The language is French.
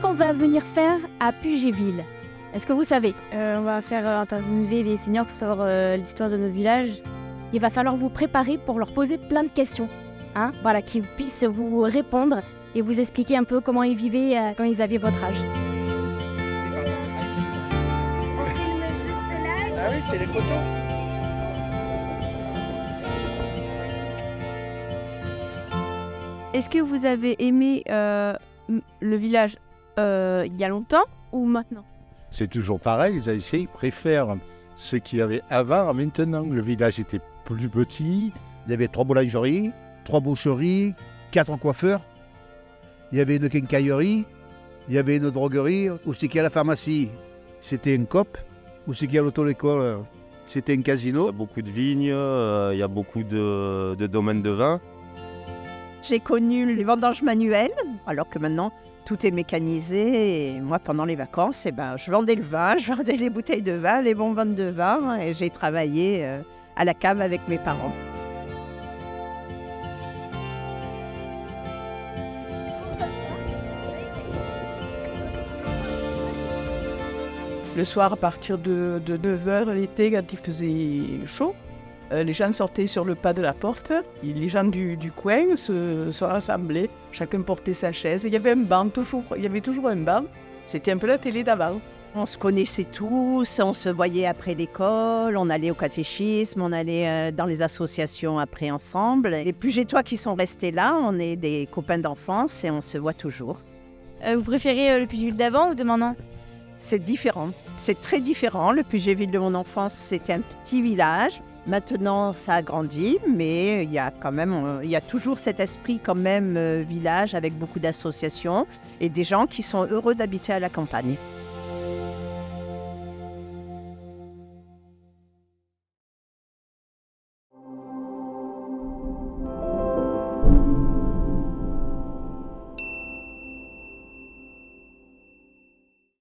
qu'on va venir faire à Pugéville? Est-ce que vous savez? On va faire interviewer les seniors pour savoir l'histoire de notre village. Il va falloir vous préparer pour leur poser plein de questions. Voilà, qu'ils puissent vous répondre et vous expliquer un peu comment ils vivaient quand ils avaient votre âge. Ah oui, c'est les photos. Est-ce que vous avez aimé le village il y a longtemps ou maintenant? C'est toujours pareil, les Haïtiens ils préfèrent ce qu'il y avait avant à maintenant. Le village était plus petit, Il y avait 3 boulangeries, 3 boucheries, 4 coiffeurs. Il y avait une quincaillerie, il y avait une droguerie. Où c'est qu'il y a la pharmacie, c'était un COP. Où c'est qu'il y a l'auto-école, c'était un Il y casino. a beaucoup de vignes, il y a beaucoup de domaines de vin. J'ai connu les vendanges manuelles, alors que maintenant, tout est mécanisé. Et moi, pendant les vacances, je vendais le vin, je vendais les bouteilles de vin, les bonbonnes de vin. Et j'ai travaillé à la cave avec mes parents. Le soir, à partir de 9h l'été, quand il faisait chaud, les gens sortaient sur le pas de la porte. Et les gens du coin se rassemblaient. Chacun portait sa chaise. Il y avait un banc, il y avait toujours un banc. C'était un peu la télé d'avant. On se connaissait tous, on se voyait après l'école, on allait au catéchisme, on allait dans les associations après ensemble. Les Pugétois qui sont restés là, on est des copains d'enfance et on se voit toujours. Vous préférez le Pugéville d'avant ou de maintenant? C'est différent, c'est très différent. Le Pugéville de mon enfance, c'était un petit village. Maintenant, ça a grandi, mais il y a toujours cet esprit quand même village avec beaucoup d'associations et des gens qui sont heureux d'habiter à la campagne.